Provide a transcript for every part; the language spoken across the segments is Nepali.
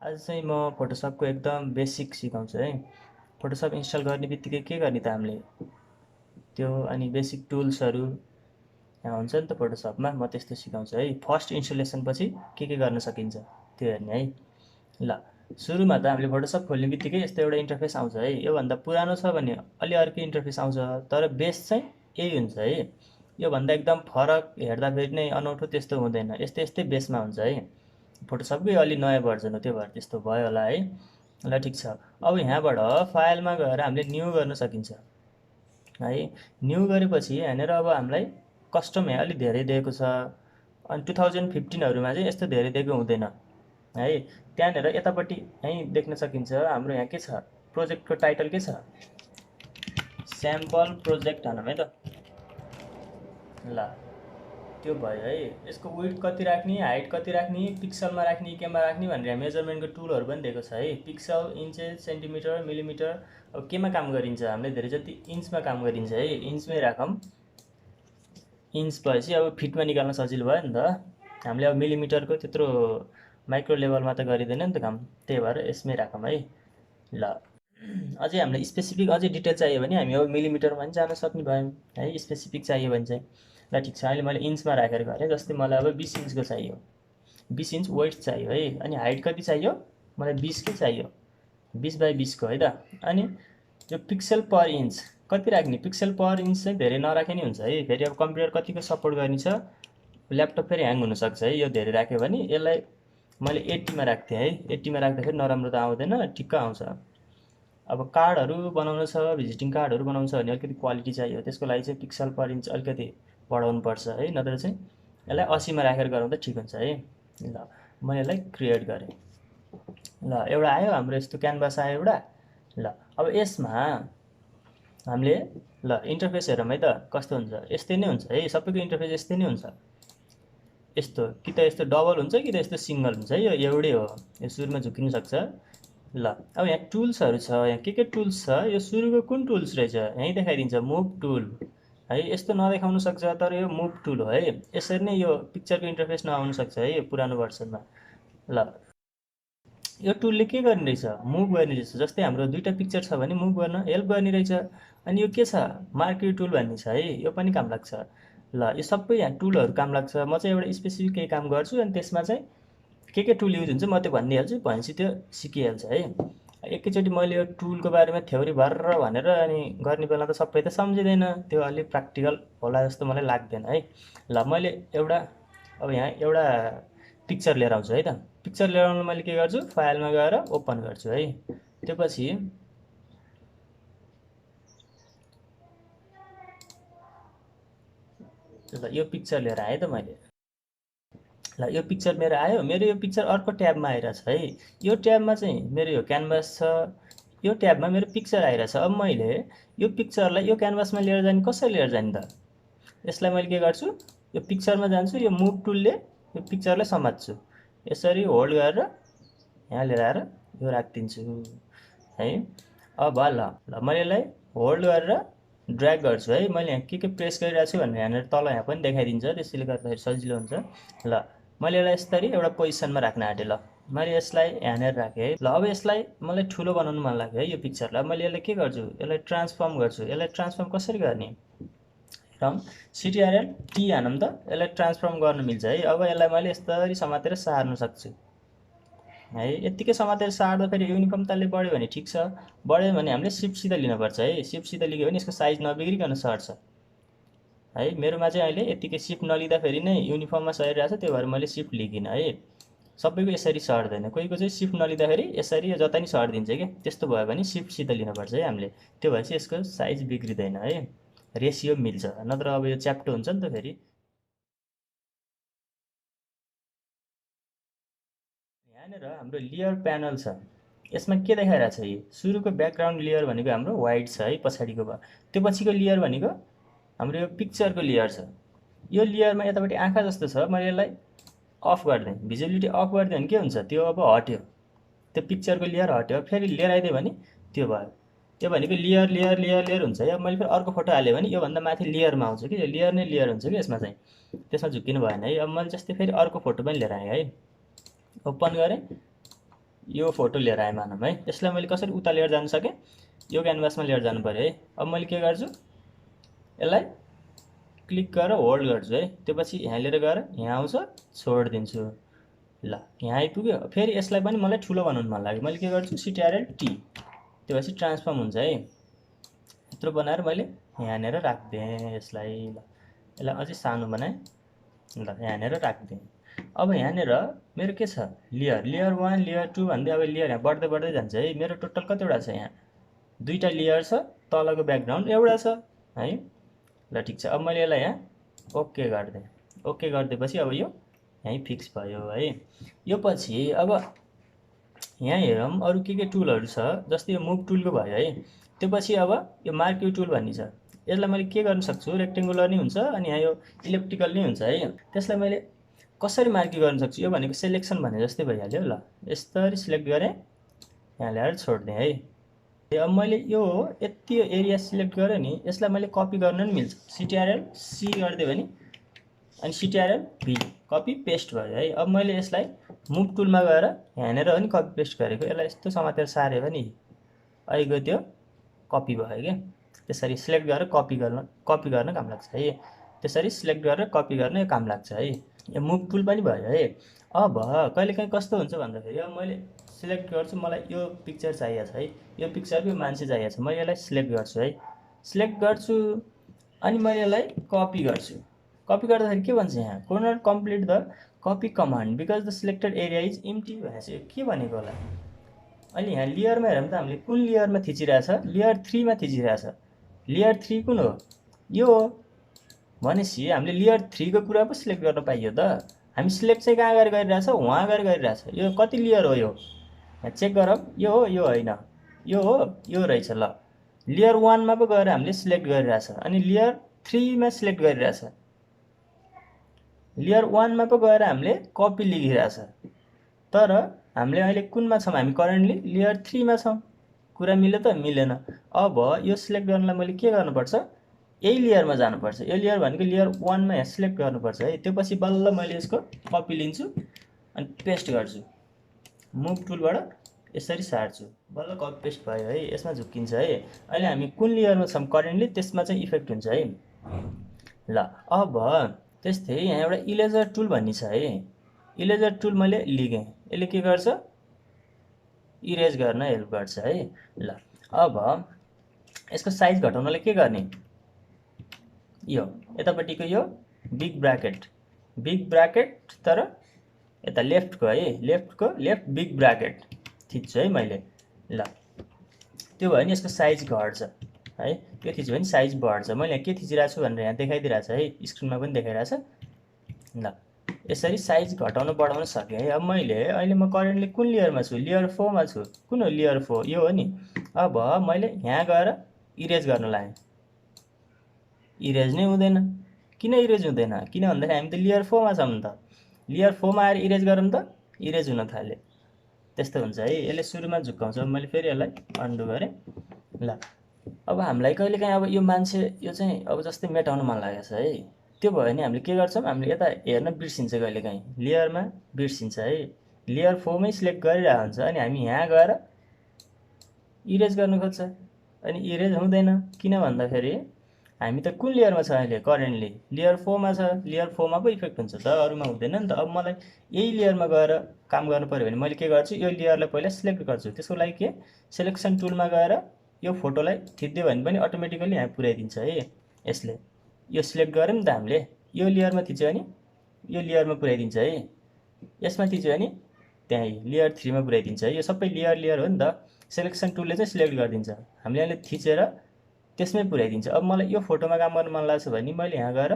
आज चाहिँ म फोटोसपको एकदम बेसिक सिकाउँछु है। फोटोसप इन्स्टल गर्ने बित्तिकै के गर्ने त हामीले त्यो अनि बेसिक टुल्सहरू यहाँ हुन्छ नि त फोटोसपमा, म त्यस्तो सिकाउँछु है। फर्स्ट इन्स्टलेसन पछि के गर्न सकिन्छ त्यो हेर्ने है। ल सुरुमा त हामीले फोटोसप खोल्ने बित्तिकै यस्तो एउटा इन्टरफेस आउँछ है। योभन्दा पुरानो छ भने अलि अर्कै इन्टरफेस आउँछ, तर बेस चाहिँ यही हुन्छ है। योभन्दा एकदम फरक हेर्दाखेरि नै अनौठो त्यस्तो हुँदैन, यस्तै यस्तै बेसमा हुन्छ है। फोटोसपकै अलि नयाँ भर्जन हो, त्यो भएर त्यस्तो भयो होला है। ल ठिक छ, अब यहाँबाट फाइलमा गएर हामीले न्यू गर्न सकिन्छ है। न्यू गरेपछि यहाँनिर अब हामीलाई कस्टम यहाँ अलिक धेरै दिएको छ, अनि 2015हरूमा चाहिँ यस्तो धेरै दिएको हुँदैन है। त्यहाँनिर यतापट्टि यहीँ देख्न सकिन्छ हाम्रो यहाँ के छ, प्रोजेक्टको टाइटल के छ, स्याम्पल प्रोजेक्ट भनौँ है त। ल त्यो भयो है। यसको विड्थ कति राख्ने, हाइट कति राख्ने, पिक्सलमा राख्ने केमा राख्ने भनेर मेजरमेन्टको टुलहरू पनि दिएको छ है। Pixel, inches, centimetre, millimetre. अब केमा काम गरिन्छ, हामीले धेरै जति इन्चमा काम गरिन्छ है, इन्चमै राखौँ। इन्च भएपछि अब फिटमा निकाल्न सजिलो भयो नि त। हामीले अब मिलिमिटरको त्यत्रो माइक्रो लेभलमा त गरिँदैन नि त काम, त्यही भएर यसमै राखौँ है। ल अझै हामीलाई स्पेसिफिक अझै डिटेल चाहियो भने हामी अब मिलिमिटरमा पनि जान सक्ने भयौँ है, स्पेसिफिक चाहियो भने चाहिँ। ल ठिक छ, अहिले मैले इन्चमा राखेर गरेँ। जस्तै मलाई अब 20 इन्चको चाहियो, 20 इन्च वेट चाहियो है। अनि हाइट कति चाहियो मलाई, 20 चाहियो, 20 बाई 20को है त। अनि यो पिक्सल पर इन्च कति राख्ने, पिक्सल पर इन्च चाहिँ धेरै नराखे नि हुन्छ है। फेरि अब कम्प्युटर कतिको सपोर्ट गर्ने छ, ल्यापटप फेरि ह्याङ हुनसक्छ है। यो धेरै राख्यो भने यसलाई मैले 80मा राख्थेँ है। 80मा राख्दाखेरि नराम्रो त आउँदैन, ठिक्क आउँछ। अब कार्डहरू बनाउनु छ, भिजिटिङ कार्डहरू बनाउनु छ भने अलिकति क्वालिटी चाहियो, त्यसको लागि चाहिँ पिक्सल पर इन्च अलिकति बढाउनु पर्छ है, नत्र चाहिँ यसलाई 80मा राखेर गराउँदा ठिक हुन्छ है। ल मैले यसलाई क्रिएट गरेँ। ल एउटा आयो हाम्रो, यस्तो क्यानभास आयो एउटा। ल अब यसमा हामीले ल इन्टरफेस हेरौँ है त कस्तो हुन्छ। यस्तै नै हुन्छ है, सबैको इन्टरफेस यस्तै नै हुन्छ। यस्तो कि त यस्तो डबल हुन्छ कि त यस्तो सिङ्गल हुन्छ है। यो एउटै हो, यो सुरुमा झुकिनु सक्छ। ल अब यहाँ टुल्सहरू छ, यहाँ के टुल्स छ, यो सुरुको कुन टुल्स रहेछ यहीँ देखाइदिन्छ, मुभ टुल है। यस्तो नदेखाउनु सक्छ, तर यो मुभ टुल हो है। यसरी नै यो पिक्चरको इन्टरफेस नआउनु सक्छ है यो पुरानो भर्सनमा। ल यो टुलले के गर्ने रहेछ, मुभ गर्ने रहेछ। जस्तै हाम्रो दुईवटा पिक्चर छ भने मुभ गर्न हेल्प गर्ने रहेछ। अनि यो के छ, मार्कर टुल भन्ने छ है, यो पनि काम लाग्छ। ल यो सबै यहाँ टुलहरू काम लाग्छ। म चाहिँ एउटा स्पेसिफिक केही काम गर्छु, अनि त्यसमा चाहिँ के टुल युज हुन्छ म त्यो भनिदिइहाल्छु, भनेपछि त्यो सिकिहाल्छ है। एकैचोटि मैले यो टुलको बारेमा थ्योरी भर्र भनेर अनि गर्ने बेला त सबै त सम्झिँदैन, त्यो अलिक प्र्याक्टिकल होला जस्तो मलाई लाग्दैन है। ल मैले एउटा अब यहाँ एउटा पिक्चर लिएर आउँछु है त। पिक्चर लिएर आउनु मैले के गर्छु, फाइलमा गएर ओपन गर्छु है। त्यो पछि ल यो पिक्चर लिएर आएँ त मैले। ल यो पिक्चर मेरो आयो, मेरो यो पिक्चर अर्को ट्याबमा आइरहेछ है। यो ट्याबमा चाहिँ मेरो यो क्यानभास छ, यो ट्याबमा मेरो पिक्चर आइरहेछ। अब मैले यो पिक्चरलाई यो क्यानभासमा लिएर जाने, कसरी लिएर जाने त। यसलाई मैले के गर्छु, यो पिक्चरमा जान्छु, यो मुभ टुलले यो पिक्चरलाई समात्छु, यसरी होल्ड गरेर यहाँ लिएर आएर यो राखिदिन्छु है। अब ल मैले यसलाई होल्ड गरेर ड्र्याग गर्छु है। मैले यहाँ के प्रेस गरिरहेको छु भनेर यहाँनिर तल यहाँ पनि देखाइदिन्छ, त्यसैले गर्दाखेरि सजिलो हुन्छ। ल मैले यसलाई यसरी एउटा पोजिसनमा राख्न आँटेँ। ल मैले यसलाई यहाँनिर राखेँ है। ल अब यसलाई मलाई ठुलो बनाउनु मन लाग्यो है यो पिक्चरलाई। मैले यसलाई के गर्छु, यसलाई ट्रान्सफर्म गर्छु। यसलाई ट्रान्सफर्म कसरी गर्ने, र सिटिआरएल टी हानौँ त, यसलाई ट्रान्सफर्म गर्न मिल्छ है। अब यसलाई मैले यसरी समातेर सार्न सक्छु है। यत्तिकै समातेर सार्दा फेरि युनिफर्मताले बढ्यो भने ठिक छ, बढ्यो भने हामीले सिफ्टसित लिनुपर्छ है। सिफ्टसित लिग्यो भने यसको साइज नबिग्रिकन सर्छ है। मेरोमा चाहिँ अहिले यत्तिकै सिफ्ट नलिँदाखेरि नै युनिफर्ममा सरिरहेको छ, त्यही भएर मैले सिफ्ट लिगिनँ है। सबैको यसरी सर्दैन, कोहीको चाहिँ सिफ्ट नलिँदाखेरि यसरी जता नि सर्दिन्छ क्या। त्यस्तो भयो भने सिफ्टसित लिनुपर्छ है हामीले, त्यो भएपछि यसको साइज बिग्रिँदैन है, रेसियो मिल्छ। नत्र अब यो च्याप्टो हुन्छ नि त फेरि। यहाँनिर हाम्रो लेयर प्यानल छ, यसमा के देखाइरहेको छ, यो सुरुको ब्याकग्राउन्ड लेयर भनेको हाम्रो वाइट छ है, पछाडिको भयो। त्यो पछिको लेयर भनेको हाम्रो यो पिक्चरको लेयर छ। यो लेयरमा यतापट्टि आँखा जस्तो छ, मैले यसलाई अफ गरिदिएँ, भिजिबिलिटी अफ गरिदियो भने के हुन्छ, त्यो अब हट्यो, त्यो पिक्चरको लेयर हट्यो। फेरि लेयर आइदियो भने त्यो भयो। त्यो भनेको लेयर लेयर लेयर लेयर हुन्छ है। अब मैले फेरि अर्को फोटो हालेँ भने योभन्दा माथि लेयरमा आउँछ कि, लेयर नै लेयर हुन्छ कि यसमा चाहिँ, त्यसमा झुक्किनु भएन है। अब मैले जस्तै फेरि अर्को फोटो पनि लिएर आएँ है, ओपन गरेँ। यो फोटो लिएर आएँ मानौँ है। यसलाई मैले कसरी उता लिएर जान सकेँ, यो क्यानभासमा लिएर जानु पऱ्यो है। अब मैले के गर्छु, यसलाई क्लिक गरेर होल्ड गर्छु है। त्योपछि यहाँ लिएर गएर यहाँ आउँछ, छोडिदिन्छु। ल यहाँ आइपुग्यो। फेरि यसलाई पनि मलाई ठुलो बनाउनु मन लाग्यो, मैले के गर्छु, CTRL-T, त्योपछि ट्रान्सफर्म हुन्छ है। यत्रो बनाएर मैले यहाँनिर राखिदिएँ यसलाई। ल यसलाई अझै सानो बनाएँ। ल यहाँनिर राखिदिएँ। अब यहाँनिर मेरो के छ, लेयर 1 लेयर 2 भन्दै अब लेयर यहाँ बढ्दै बढ्दै जान्छ है। मेरो टोटल कतिवटा छ, यहाँ 2टा लेयर छ, तलको ब्याकग्राउन्ड एउटा छ है। ल ठिक छ। अब मैले यसलाई यहाँ ओके गरिदिएँ। ओके गरिदिएपछि अब यो यहीँ फिक्स भयो है। यो पछि अब यहाँ हेरौँ अरू के टुलहरू छ, जस्तै यो मुभ टुलको भयो है। त्यो पछि अब यो मार्क यु टुल भन्ने छ। यसलाई मैले के गर्न सक्छु, रेक्टेङ्गुलर नै हुन्छ अनि यहाँ यो इलेप्टिकल नै हुन्छ है। त्यसलाई मैले कसरी मार्क गर्न सक्छु, यो भनेको सेलेक्सन भने जस्तै भइहाल्यो। ल यसरी सिलेक्ट गरेँ, यहाँ ल्याएर छोडिदिएँ है। अब मैले यो यति एरिया सिलेक्ट गरेँ नि, यसलाई मैले कपी गर्न पनि मिल्छ। CTRL-C गरिदियो भने अनि CTRL-V कपी पेस्ट भयो है। अब मैले यसलाई मुभ टुलमा गएर यहाँनिर पनि कपी पेस्ट गरेको, यसलाई यस्तो समातेर सार्यो भने अहिले त्यो कपी भयो क्या। त्यसरी सिलेक्ट गरेर कपी गर्न काम लाग्छ है। त्यसरी सिलेक्ट गरेर कपी गर्न यो काम लाग्छ है। यो मुभ टुल पनि भयो है। अब कहिलेकाहीँ कस्तो हुन्छ भन्दाखेरि अब मैले सिलेक्ट गर्छु, मलाई यो पिक्चर चाहिएको छ है, यो पिक्चरको मान्छे चाहिएको छ, मैले यसलाई सिलेक्ट गर्छु है। सिलेक्ट गर्छु अनि मैले यसलाई कपी गर्छु। कपी गर्दाखेरि के भन्छ, यहाँ Conor complete the copy command because the selected area is empty भनेपछि के भनेको होला। अहिले यहाँ लेयरमा हेरौँ त, हामीले कुन लेयरमा थिचिरहेछ, लेयर 3मा थिचिरहेछ। लेयर 3 कुन हो, यो हो भनेपछि हामीले लेयर 3को कुरा पो सिलेक्ट गर्न पाइयो त। हामी सिलेक्ट चाहिँ कहाँ गएर गरिरहेछ, उहाँ गएर गरिरहेछ। यो कति लेयर हो, यो यहाँ चेक गरौँ, यो हो यो होइन, यो हो यो रहेछ। ल लेयर 1मा पो गएर हामीले सिलेक्ट गरिरहेछ अनि लेयर 3मा सिलेक्ट गरिरहेछ। लेयर 1मा पो गएर हामीले कपी लेखिरहेछ, तर हामीले अहिले कुनमा छौँ, हामी करेन्टली लेयर 3मा छौँ। कुरा मिल्यो त, मिलेन। अब यो सिलेक्ट गर्नलाई मैले के गर्नुपर्छ, यही लेयरमा जानुपर्छ। यो लेयर भनेको लेयर 1मा यहाँ सिलेक्ट गर्नुपर्छ है। त्यो पछि बल्ल मैले यसको कपी लिन्छु अनि पेस्ट गर्छु। मुभ टुलबाट यसरी सार्छु, बल्ल कपी पेस्ट भयो है। यसमा झुक्किन्छ है। अहिले हामी कुन लेयरमा छौँ करेन्टली, त्यसमा चाहिँ इफेक्ट हुन्छ है। ल अब त्यस्तै यहाँ एउटा इरेजर टुल भन्ने छ है। इरेजर टुल मैले लिगेँ, यसले के गर्छ, इरेज गर्न हेल्प गर्छ है। ल अब यसको साइज घटाउनलाई के गर्ने, यो यतापट्टिको यो बिग ब्राकेट तर यता लेफ्टको है, लेफ्ट बिग ब्राकेट थिच्छु है मैले। ल त्यो भयो नि, यसको साइज घट्छ है। त्यो थिच्यो भने साइज बढ्छ। मैले यहाँ के थिचिरहेको छु भनेर यहाँ देखाइदिरहेछ है, स्क्रिनमा पनि देखाइरहेछ। ल यसरी साइज घटाउन बढाउन सकेँ है। अब मैले अहिले म करेन्टली कुन लेयरमा छु, लेयर 4मा छु। कुन हो लेयर 4, यो हो नि। अब मैले यहाँ गएर इरेज गर्न लागेँ, इरेज नै हुँदैन। किन इरेज हुँदैन, किन भन्दाखेरि हामी त लेयर 4मा छौँ नि त। लेयर 4मा आएर इरेज गरौँ त, इरेज हुन थाल्यो। त्यस्तो हुन्छ है, यसले सुरुमा झुक्काउँछ। मैले फेरि यसलाई अन्डु गरेँ। ल अब हामीलाई कहिलेकाहीँ अब यो मान्छे यो चाहिँ अब जस्तै मेटाउन मन लागेको छ है। त्यो भयो भने हामीले के गर्छौँ, हामीले यता हेर्न बिर्सिन्छ, कहिलेकाहीँ लेयरमा बिर्सिन्छ है। लेयर 4मै सिलेक्ट गरिरहेको हुन्छ अनि हामी यहाँ गएर इरेज गर्न खोज्छ अनि इरेज हुँदैन। किन भन्दाखेरि हामी त कुन लेयरमा छ अहिले करेन्टली, लेयर 4मा छ। लेयर 4मा पो इफेक्ट हुन्छ त, अरूमा हुँदैन नि त। अब मलाई यही लेयरमा गएर काम गर्नु पऱ्यो भने मैले के गर्छु, यो लेयरलाई पहिला सिलेक्ट गर्छु। त्यसको लागि के, सेलेक्सन टुलमा गएर यो फोटोलाई थिच्दियो भने पनि अटोमेटिकली यहाँ पुर्याइदिन्छ है यसले। यो सिलेक्ट गऱ्यौँ नि त हामीले, यो लेयरमा थिच्यो भने यो लेयरमा पुर्याइदिन्छ है। यसमा थिच्यो भने त्यहीँ लेयर 3मा पुर्याइदिन्छ है। यो सबै लेयर हो नि त। सेलेक्सन टुलले चाहिँ सिलेक्ट गरिदिन्छ, हामीले अहिले थिचेर त्यसमै पुर्याइदिन्छ। अब मलाई यो फोटोमा काम गर्न मन लाग्छ भने मैले यहाँ गएर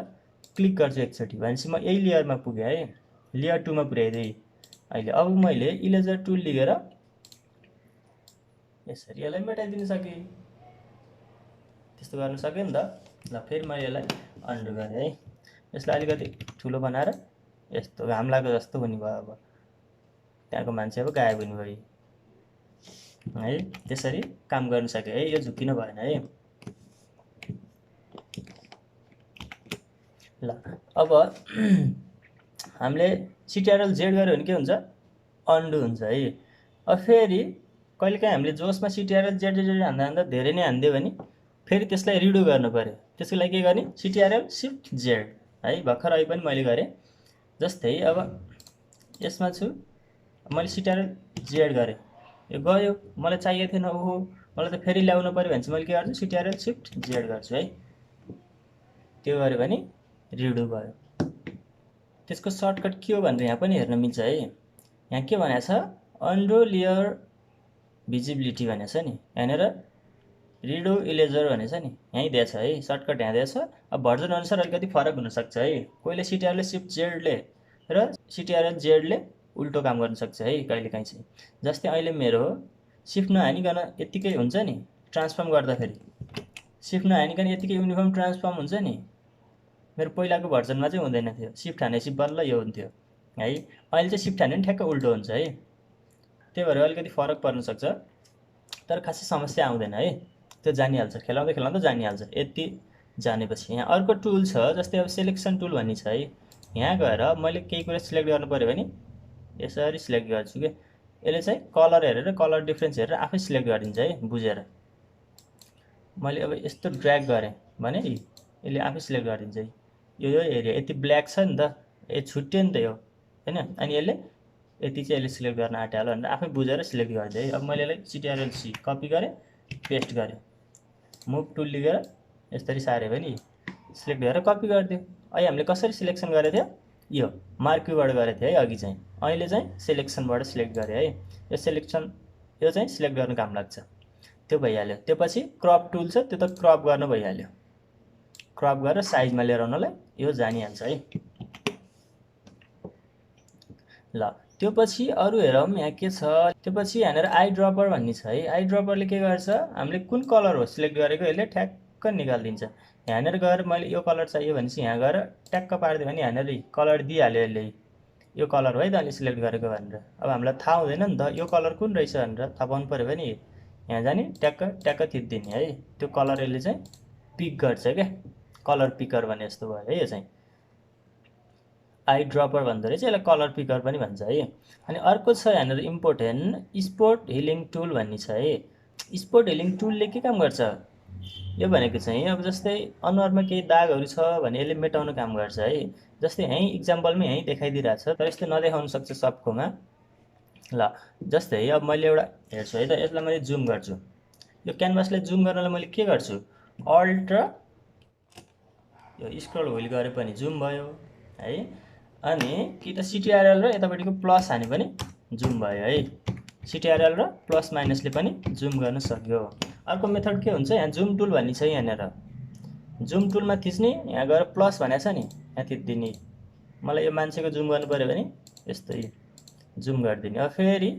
क्लिक गर्छु एकचोटि, भनेपछि म यही लेयरमा पुगेँ है, लेयर 2मा पुर्याइदिएँ अहिले। अब मैले इरेजर टुल लिएर यसरी यसलाई मेटाइदिन सकेँ। त्यस्तो गर्न सकेँ नि त। ल फेरि मैले यसलाई अन्डु गरेँ है। यसलाई अलिकति ठुलो बनाएर यस्तो घाम लागेको जस्तो हुने भयो। अब त्यहाँको मान्छे अब गायब हुने भयो है। त्यसरी काम गर्न सकेँ है, यो झुक्किनु भएन है। ल अब हामीले CTRL-Z गऱ्यो भने के हुन्छ, अन्डु हुन्छ है। अब फेरि कहिलेकाहीँ हामीले जोसमा सिटिआरएल जेड जेड हान्दा हान्दा धेरै नै हानिदियो भने फेरि त्यसलाई रिडु गर्नु पऱ्यो। त्यसको लागि के गर्ने, सिटिआरएल सिफ्ट जेड है। भर्खर अहिले पनि मैले गरेँ। जस्तै अब यसमा छु, मैले सिटिआरएल जेड गरेँ, यो गयो, मलाई चाहिएको थिएन, ओहो मलाई त फेरि ल्याउनु पऱ्यो भने चाहिँ मैले के गर्छु, सिटिआरएल सिफ्ट जेड गर्छु है। त्यो गऱ्यो भने रिडु भयो। त्यसको सर्टकट के हो भनेर यहाँ पनि हेर्न मिल्छ है। यहाँ के भनेको छ, अन्डो लेयर भिजिबिलिटी भनेको छ नि, यहाँनिर रिडो इरेजर भनेको छ नि, यहीँ दिएछ है, सर्टकट यहाँ दिएछ। अब भर्जन अनुसार अलिकति फरक हुनसक्छ है। कोहीले सिटिआरएल सिफ्ट जेडले र सिटिआरएल जेडले उल्टो काम गर्न सक्छ है कहिलेकाहीँ चाहिँ। जस्तै अहिले मेरो सिफ्ट नहानिकन यत्तिकै हुन्छ नि, ट्रान्सफर्म गर्दाखेरि सिफ्ट नहानिकन यत्तिकै युनिफर्म ट्रान्सफर्म हुन्छ नि, मेरो पहिलाको भर्जनमा चाहिँ हुँदैन थियो। सिफ्ट हानेपछि बल्ल यो हुन्थ्यो है। अहिले चाहिँ सिफ्ट हान्यो भने ठ्याक्क उल्टो हुन्छ है। त्यही भएर अलिकति फरक पर्न सक्छ, तर खासै समस्या आउँदैन है। त्यो जानिहाल्छ, खेलाउँदै खेलाउँदै जानिहाल्छ यति जानेपछि। यहाँ अर्को टुल छ, जस्तै अब सेलेक्सन टुल भन्ने छ है। यहाँ गएर मैले केही कुरा सिलेक्ट गर्नु पऱ्यो भने यसरी सिलेक्ट गर्छु कि यसले चाहिँ कलर हेरेर कलर डिफ्रेन्स हेरेर आफै सिलेक्ट गरिदिन्छ है, बुझेर। मैले अब यस्तो ड्र्याग गरेँ भने यसले आफै सिलेक्ट गरिदिन्छ है। यो एरिया यति ब्ल्याक छ नि त, ए छुट्यो नि त यो होइन। अनि यसले यति चाहिँ यसले सिलेक्ट गर्न आँट्यो भनेर आफै बुझेर सिलेक्ट गरिदियो है। अब मैले यसलाई सिटिआरएल सी कपी गरेँ, पेस्ट गरेँ, मुभ टुल लिएर यसरी सार्यो भने सिलेक्ट गरेर कपी गरिदियो। अहिले हामीले कसरी सिलेक्सन गरेको थियो, यो मार्क्युबाट गरेको थियो है अघि चाहिँ। अहिले चाहिँ सेलेक्सनबाट सिलेक्ट गरेँ है। यो सेलेक्सन यो चाहिँ सिलेक्ट गर्न काम लाग्छ, त्यो भइहाल्यो। त्यो पछि क्रप टुल छ, त्यो त क्रप गर्न भइहाल्यो। क्रप गरेर साइजमा लिएर आउनलाई यो जानिहाल्छ है। ल त्यो पछि अरू हेरौँ यहाँ के छ। त्यो पछि यहाँनिर आई ड्रपर भन्ने छ है। आई ड्रपरले के गर्छ, हामीले कुन कलर हो सिलेक्ट गरेको यसले ठ्याक्क निकालिदिन्छ। यहाँनिर गएर मैले यो कलर चाहियो भनेपछि यहाँ गएर ट्याक्क पारिदियो भने यहाँनिर कलर दिइहाल्यो यसले, यो कलर हो है त अहिले सिलेक्ट गरेको भनेर। अब हामीलाई थाहा हुँदैन नि त यो कलर कुन रहेछ भनेर, थाहा पाउनु पऱ्यो भने यहाँ जाने ट्याक्क ट्याक्क थिचिदिने है। त्यो कलर यसले चाहिँ पिक गर्छ क्या, कलर पिकर भने जस्तो भयो है यो चाहिँ। आई ड्रपर भन्दो रहेछ, यसलाई कलर पिकर पनि भन्छ है। अनि अर्को छ यहाँनिर इम्पोर्टेन्ट स्पोट हिलिङ टुल भन्ने छ है। स्पोट हिलिङ टुलले के काम गर्छ, यो भनेको चाहिँ अब जस्तै अनुहारमा केही दागहरू छ भने यसले मेटाउन काम गर्छ है। जस्तै यहीँ इक्जाम्पलमै यहीँ देखाइदिइरहेको छ, तर यस्तो नदेखाउन सक्छ सबकोमा। ल जस्तै अब मैले एउटा हेर्छु है त, यसलाई मैले जुम गर्छु। यो क्यानभासलाई जुम गर्नलाई मैले के गर्छु, अल्ट र यो स्क्रल व्हिल गरे पनि जुम भयो है। अनि कि त सिटिआरएल र यतापट्टिको प्लस हाने पनि जुम भयो है। सिटिआरएल र प्लस माइनसले पनि जुम गर्न सक्यो। अर्को मेथड के हुन्छ, यहाँ जुम टुल भन्ने छ यहाँनिर। जुम टुलमा थिच्ने, यहाँ गएर प्लस भनेको छ नि यहाँ थिचिदिने। मलाई यो मान्छेको जुम गर्नु पऱ्यो भने यस्तै जुम गरिदिने। अब फेरि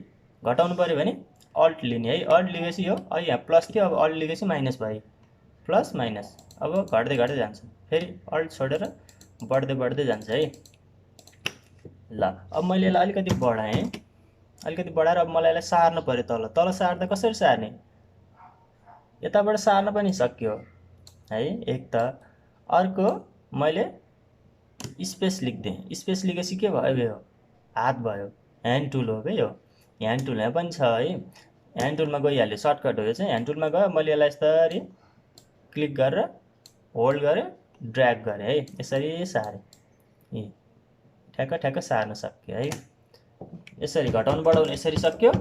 घटाउनु पऱ्यो भने अल्ट लिने है। अल्ट लिएपछि यो अहिले यहाँ प्लस थियो, अब अल्ट लिएपछि माइनस भयो, प्लस माइनस। अब घट्दै घट्दै जान्छ, फेरि अल्ट छोडेर बढ्दै बढ्दै जान्छ है। ल अब मैले यसलाई अलिकति बढाएँ, अलिकति बढाएर अब मलाई यसलाई सार्नु पऱ्यो तल। तल सार्दा कसरी सार्ने, यताबाट सार्न पनि सक्यो है एक त। अर्को मैले स्पेस लेखिदिएँ, स्पेस लेखेपछि के भयो, यो हात भयो, ह्यान्ड टुल हो क्या यो। ह्यान्ड टुल यहाँ पनि छ है, ह्यान्ड टुलमा गइहाल्यो, सर्टकट हो यो चाहिँ। ह्यान्ड टुलमा गयो, मैले यसलाई यसरी क्लिक गरेर होल्ड गरेँ, ड्र्याग गरेँ है, यसरी सारेँ, यी ठ्याक्क ठ्याक्क सार्न सक्यो है। यसरी घटाउनु बढाउनु यसरी सक्यो,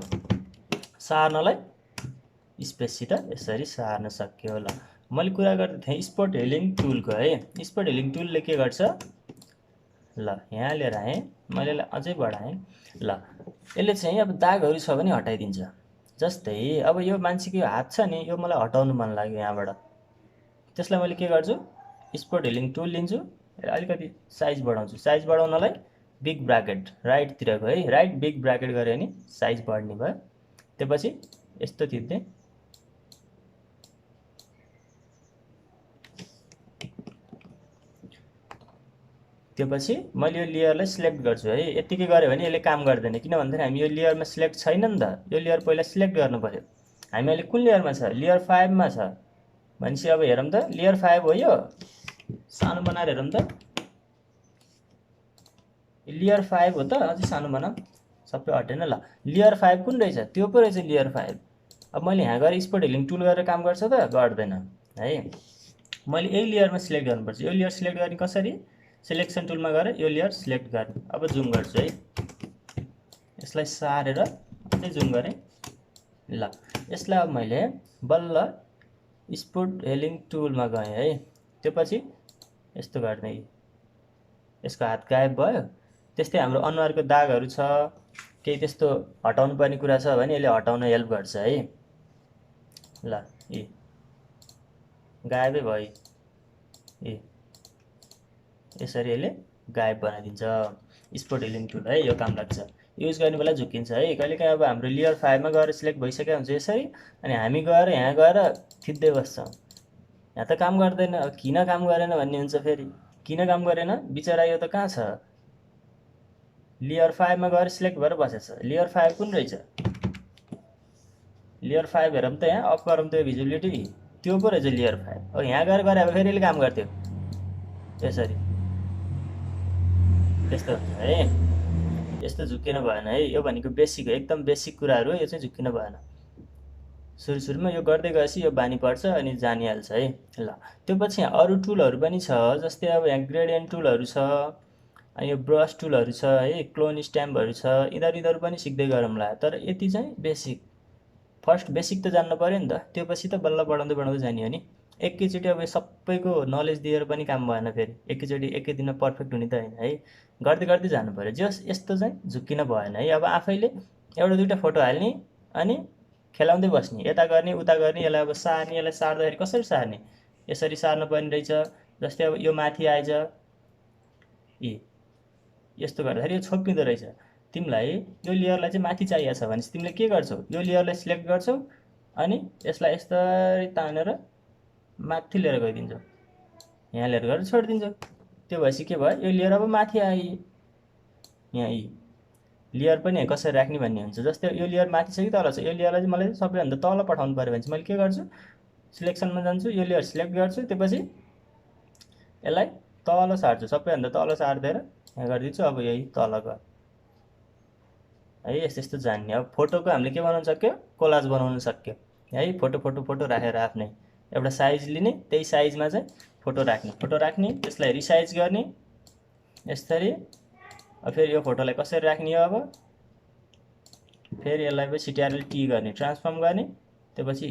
सार्नलाई स्पेससित यसरी सार्न सक्यो। ल मैले कुरा गर्दै थिएँ स्पोट हिलिङ टुलको है। स्पोट हिलिङ टुलले के गर्छ, ल यहाँ लिएर आएँ, मैले यसलाई अझै बढाएँ। ल यसले चाहिँ अब दागहरू छ भने हटाइदिन्छ। जस्तै अब यो मान्छेको यो हात छ नि, यो मलाई हटाउनु मन लाग्यो यहाँबाट, त्यसलाई मैले के गर्छु, स्पोट हिलिङ टुल लिन्छु, अलिकति साइज बढाउँछु। साइज बढाउनलाई बिग ब्राकेट राइटतिरको है, राइट बिग ब्राकेट गऱ्यो भने साइज बढ्ने भयो। त्यो पछि यस्तो थिच्ने, त्यो पछि मैले यो लेयरलाई सिलेक्ट गर्छु है। यतिकै गऱ्यो भने यसले काम गर्दैन, किन भन्दाखेरि हामी यो लेयरमा सिलेक्ट छैन नि त। यो लेयर पहिला सिलेक्ट गर्नु पऱ्यो। हामी अहिले कुन लेयरमा छ, लेयर 5 मा छ भनेपछि अब हेरौँ त, लेयर 5 हो यो, सानो बनाएर हेरौँ त, लेयर 5 हो त, अझै सानो बनाऊ, सबै हटेन। ल लेयर 5 कुन रहेछ, त्यो पो रहेछ लेयर 5। अब मैले यहाँ गएर स्पोर्ट हिलिङ टुल गरेर काम गर्छ त, गर्दैन है। मैले यही लेयरमा सिलेक्ट गर्नुपर्छ। यो लेयर सिलेक्ट गर्ने कसरी, सिलेक्सन टुलमा गएर यो लेयर सिलेक्ट गर्ने। अब जुम गर्छु है, यसलाई सारेर अझै जुम गरेँ। ल यसलाई अब मैले बल्ल स्पोर्ट हिलिङ टुलमा गएँ है, त्यो पछि यस्तो गर्ने, यसको हात गायब भयो। त्यस्तै हाम्रो अनुहारको दागहरू छ, केही त्यस्तो हटाउनु पर्ने कुरा छ भने यसले हटाउन हेल्प गर्छ है। ल ए गायबै भयो, ए यसरी यसले गायब बनाइदिन्छ स्पोर्ट हिलिङ टुल है। यो काम लाग्छ, युज गर्ने बेला झुक्किन्छ है। कहिलेकाहीँ अब हाम्रो लेयर 5 मा गएर सिलेक्ट भइसकेको हुन्छ यसरी, अनि हामी गएर यहाँ गएर थिच्दै बस्छौँ, यहाँ त काम गर्दैन, किन काम गरेन भन्ने हुन्छ। फेरि किन काम गरेन बिचरा, यो त कहाँ छ, लेयर 5 मा गएर सिलेक्ट भएर बसेछ। लेयर 5 कुन रहेछ, लेयर 5 हेरौँ त, यहाँ अफ गरौँ त भिजिबिलिटी, त्यो पो रहेछ लेयर 5। अब यहाँ गएर अब फेरि यसले काम गर्थ्यो यसरी, त्यस्तो हुन्छ है। यस्तो झुक्किनु भएन है, यो भनेको बेसिक हो, एकदम बेसिक कुराहरू हो, यो चाहिँ झुक्किनु भएन। सुरुमा यो गर्दै गएपछि यो बानी पर्छ अनि जानिहाल्छ है। ल त्यो पछि यहाँ अरू टुलहरू पनि छ, जस्तै अब यहाँ ग्रेडियन्ट टुलहरू छ, अनि यो ब्रस टुलहरू छ है, क्लोन स्ट्याम्पहरू छ, यिनीहरू पनि सिक्दै गरौँला। तर यति चाहिँ बेसिक, फर्स्ट बेसिक त जान्नु पऱ्यो नि त, त्यो पछि त बल्ल बढाउँदै बढाउँदै जाने हो नि। एकैचोटि अब सबैको नलेज दिएर पनि काम भएन, फेरि एकैचोटि एकै दिनमा पर्फेक्ट हुने त होइन है, गर्दै गर्दै जानु पऱ्यो। जस यस्तो चाहिँ झुक्किन भएन है। अब आफैले एउटा दुईवटा फोटो हाल्ने अनि खेलाउँदै बस्ने, यता गर्ने उता गर्ने, यसलाई अब सार्ने, यसलाई सार्दाखेरि कसरी सार्ने, यसरी सार्नु पर्ने रहेछ। जस्तै अब यो माथि आएछ, ए यस्तो गर्दाखेरि यो छोपिँदो रहेछ। तिमीलाई यो लेयरलाई चाहिँ माथि चाहिएको छ भने तिमीले के गर्छौ, यो लेयरलाई सिलेक्ट गर्छौ अनि यसलाई यस्तरी तानेर माथि लिएर गइदिन्छौ, यहाँ लिएर गएर छोडिदिन्छौ। त्यो भएपछि के भयो, यो लेयर अब माथि आयो। यहाँ यी लेयर पनि कसरी राख्ने भन्ने हुन्छ। जस्तै यो लेयर माथि छ कि तल छ, यो लेयरलाई चाहिँ मलाई सबैभन्दा तल पठाउनु पऱ्यो भने चाहिँ मैले के गर्छु, सिलेक्सनमा जान्छु, यो लेयर सिलेक्ट गर्छु, त्यसपछि यसलाई तल सार्छु, सबैभन्दा तल सारिदिएर यहाँ गरिदिन्छु। अब यही तल गयो है, यस्तो यस्तो जान्ने। अब फोटोको हामीले के बनाउन सक्यो, कोलाज बनाउन सक्यो है। फोटो राखेर आफ्नै एउटा साइज लिने, त्यही साइजमा चाहिँ फोटो राख्ने, त्यसलाई रिसाइज गर्ने यसरी। अब फेरि यो फोटोलाई कसरी राख्ने हो, अब फेरि यसलाई पनि सिटिआरएल टी गर्ने, ट्रान्सफर्म गर्ने, त्यसपछि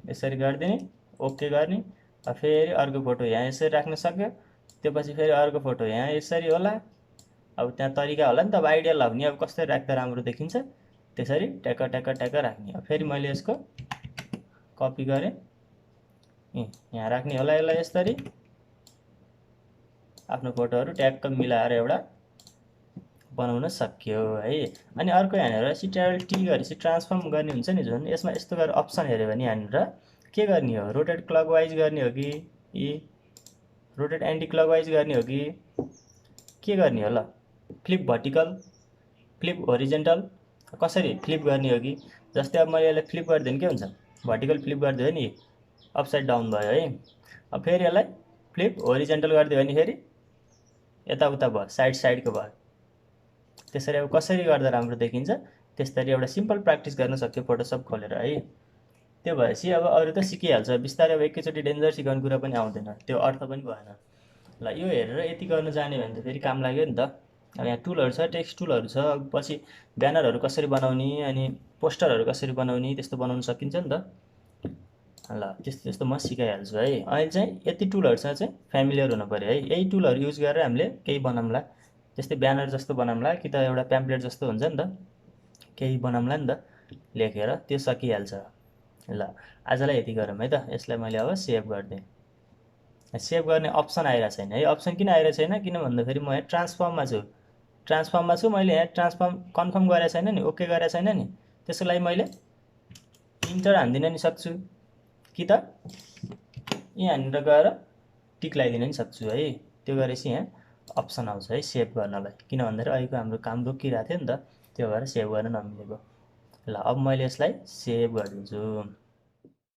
यसरी गरिदिने, ओके गर्ने। अब फेरि अर्को फोटो यहाँ यसरी राख्न सक्यो, त्यसपछि फेरि अर्को फोटो यहाँ यसरी होला। अब त्यहाँ तरिका होला नि त, अब आइडिया लाग्ने, अब कसरी राख्दा राम्रो देखिन्छ त्यसरी ट्याक्क ट्याक्क ट्याक्क राख्ने। अब फेरि मैले यसको कपी गरेँ, यहाँ राख्ने होला, यसलाई यसरी आफ्नो फोटोहरू ट्याक्क मिलाएर एउटा बनाउन सक्यो है। अनि अर्को यहाँनिर सिटिआरएल टी गरेपछि ट्रान्सफर्म गर्ने हुन्छ नि जुन, यसमा यस्तो गरेर अप्सन हेऱ्यो भने यहाँनिर के गर्ने हो, रोटेट क्लकवाइज गर्ने हो कि रोटेट एन्टी क्लकवाइज गर्ने हो कि के गर्ने हो। ल फ्लिप भर्टिकल, फ्लिप होरिजेन्टल, कसरी फ्लिप गर्ने हो कि, जस्तै अब मैले यसलाई फ्लिप गरिदिएँ के हुन्छ, भर्टिकल फ्लिप गरिदियो नि अपसाइड डाउन भयो है। अब फेरि यसलाई फ्लिप होरिजेन्टल गरिदियो भने फेरि यताउता भयो, साइडको भयो। त्यसरी अब कसरी गर्दा राम्रो देखिन्छ त्यसरी एउटा सिम्पल प्र्याक्टिस गर्न सक्यो फोटोसप खोलेर है। त्यो भएपछि अब अरू त सिकिहाल्छ बिस्तारै, अब एकैचोटि डेन्जर सिकाउने कुरा पनि आउँदैन, त्यो अर्थ पनि भएन। ल यो हेरेर यति गर्न जाने भने त फेरि काम लाग्यो नि त। अब यहाँ टुलहरू छ, टेक्स्ट टुलहरू छ, पछि ब्यानरहरू कसरी बनाउने अनि पोस्टरहरू कसरी बनाउने त्यस्तो बनाउन सकिन्छ नि त। ल त्यस्तो म सिकाइहाल्छु है। अहिले चाहिँ यति टुलहरूसँग चाहिँ फ्यामिलियर हुनु पऱ्यो है। यही टुलहरू युज गरेर हामीले केही बनाउँला, जस्तै ब्यानर जस्तो बनाउँला कि त एउटा प्याम्पलेट जस्तो हुन्छ नि त, केही बनाउँला नि त लेखेर, त्यो सकिहाल्छ। ल आजलाई यति गरौँ है त। यसलाई मैले अब सेभ गरिदिएँ। सेभ गर्ने अप्सन आइरहेको छैन है। अप्सन किन आइरहेको छैन, किन भन्दाखेरि म यहाँ ट्रान्सफर्ममा छु, मैले यहाँ ट्रान्सफर्म कन्फर्म गरेको छैन नि, ओके गरेको छैन नि, त्यसको लागि मैले इन्टर हानिदिन नि सक्छु कि त यहाँनिर गएर टिक लगाइदिन नि सक्छु है। त्यो गरेपछि यहाँ अप्सन आउँछ है सेभ गर्नलाई, किन भन्दाखेरि अहिलेको हाम्रो काम रोकिरहेको थियो नि त, त्यो भएर सेभ गर्न नमिलेको। ल अब मैले यसलाई सेभ गरिदिन्छु।